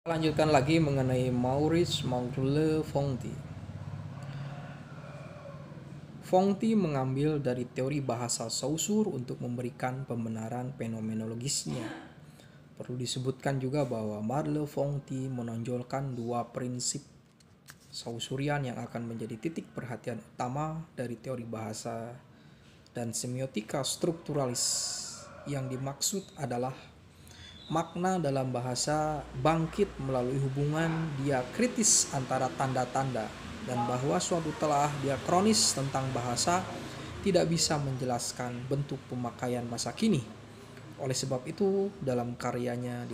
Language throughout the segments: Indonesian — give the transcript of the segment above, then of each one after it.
Lanjutkan lagi mengenai Maurice Merleau-Ponty. Ponty mengambil dari teori bahasa Saussure untuk memberikan pembenaran fenomenologisnya. Perlu disebutkan juga bahwa Merleau-Ponty menonjolkan dua prinsip Saussurian yang akan menjadi titik perhatian utama dari teori bahasa dan semiotika strukturalis. Yang dimaksud adalah makna dalam bahasa bangkit melalui hubungan diakritis antara tanda-tanda, dan bahwa suatu telah diakronis tentang bahasa tidak bisa menjelaskan bentuk pemakaian masa kini. Oleh sebab itu, dalam karyanya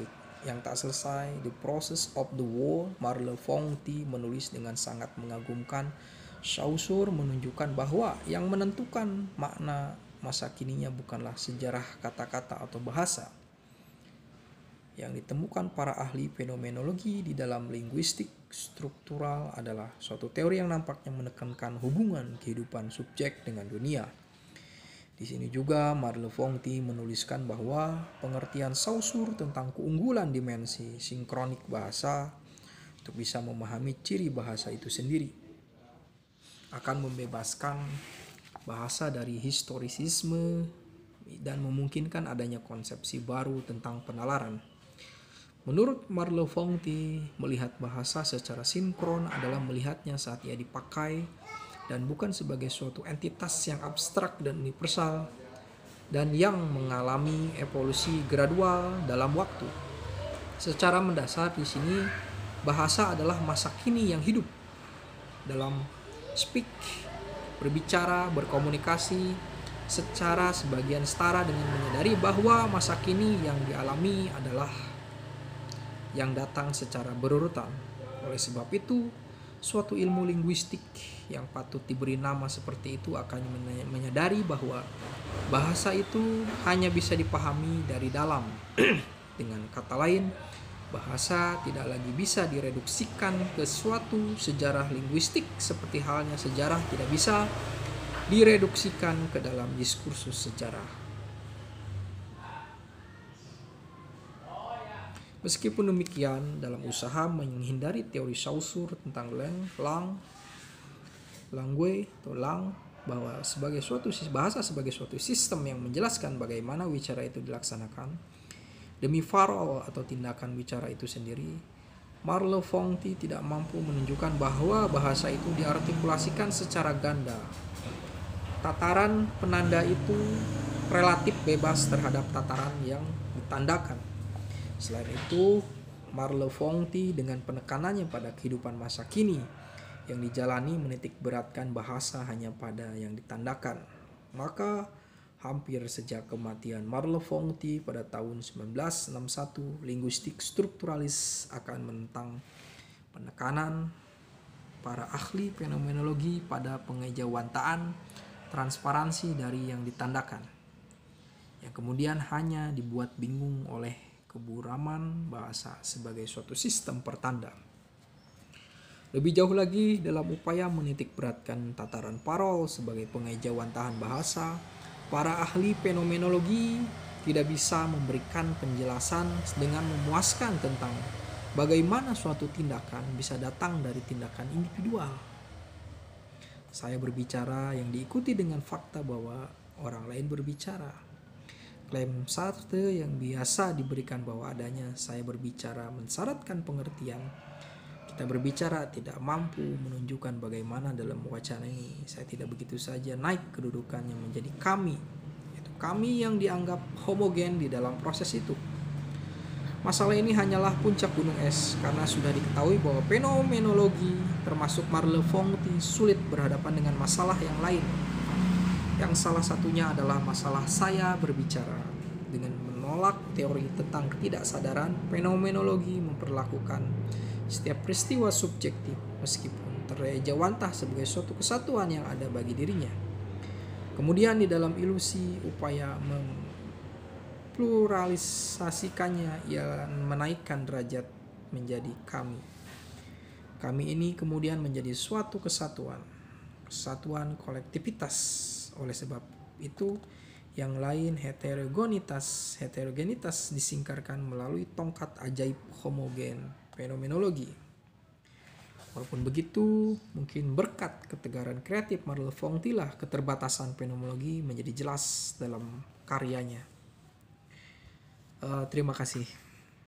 yang tak selesai, The Process of the World, Merleau-Ponty menulis dengan sangat mengagumkan Saussure menunjukkan bahwa yang menentukan makna masa kininya bukanlah sejarah kata-kata atau bahasa. Yang ditemukan para ahli fenomenologi di dalam linguistik struktural adalah suatu teori yang nampaknya menekankan hubungan kehidupan subjek dengan dunia. Di sini juga Merleau-Ponty menuliskan bahwa pengertian Saussure tentang keunggulan dimensi sinkronik bahasa untuk bisa memahami ciri bahasa itu sendiri akan membebaskan bahasa dari historisisme dan memungkinkan adanya konsepsi baru tentang penalaran. Menurut Merleau-Ponty, melihat bahasa secara sinkron adalah melihatnya saat ia dipakai dan bukan sebagai suatu entitas yang abstrak dan universal dan yang mengalami evolusi gradual dalam waktu. Secara mendasar di sini bahasa adalah masa kini yang hidup dalam speak, berbicara, berkomunikasi secara sebagian setara dengan menyadari bahwa masa kini yang dialami adalah yang datang secara berurutan. Oleh sebab itu, suatu ilmu linguistik yang patut diberi nama seperti itu akan menyadari bahwa bahasa itu hanya bisa dipahami dari dalam. Dengan kata lain, bahasa tidak lagi bisa direduksikan ke suatu sejarah linguistik seperti halnya sejarah tidak bisa direduksikan ke dalam diskursus sejarah. Meskipun demikian, dalam usaha menghindari teori Saussure tentang langue bahwa sebagai suatu bahasa sebagai suatu sistem yang menjelaskan bagaimana wicara itu dilaksanakan demi parol atau tindakan wicara itu sendiri, Merleau-Ponty tidak mampu menunjukkan bahwa bahasa itu diartikulasikan secara ganda. Tataran penanda itu relatif bebas terhadap tataran yang ditandakan. Selain itu, Merleau-Ponty dengan penekanannya pada kehidupan masa kini yang dijalani menitik beratkan bahasa hanya pada yang ditandakan. Maka hampir sejak kematian Merleau-Ponty pada tahun 1961, linguistik strukturalis akan menentang penekanan para ahli fenomenologi pada pengejawantahan transparansi dari yang ditandakan, yang kemudian hanya dibuat bingung oleh keburaman bahasa sebagai suatu sistem pertanda. Lebih jauh lagi, dalam upaya menitik beratkan tataran parol sebagai pengejawantahan bahasa, para ahli fenomenologi tidak bisa memberikan penjelasan dengan memuaskan tentang bagaimana suatu tindakan bisa datang dari tindakan individual. Saya berbicara yang diikuti dengan fakta bahwa orang lain berbicara. Klaim Sartre yang biasa diberikan bahwa adanya saya berbicara mensyaratkan pengertian. Kita berbicara tidak mampu menunjukkan bagaimana dalam wacana ini saya tidak begitu saja naik kedudukannya menjadi kami, yaitu kami yang dianggap homogen di dalam proses itu. Masalah ini hanyalah puncak gunung es, karena sudah diketahui bahwa fenomenologi termasuk Merleau-Ponty sulit berhadapan dengan masalah yang lain, yang salah satunya adalah masalah saya berbicara. Dengan menolak teori tentang ketidaksadaran, fenomenologi memperlakukan setiap peristiwa subjektif meskipun terjawantah sebagai suatu kesatuan yang ada bagi dirinya. Kemudian di dalam ilusi upaya mempluralisasikannya, ia menaikkan derajat menjadi kami. Kami ini kemudian menjadi suatu kesatuan kolektivitas. Oleh sebab itu, yang lain heterogenitas disingkarkan melalui tongkat ajaib homogen. fenomenologi. Walaupun begitu, mungkin berkat ketegaran kreatif Merleau-Ponty lah keterbatasan fenomenologi menjadi jelas dalam karyanya. Terima kasih.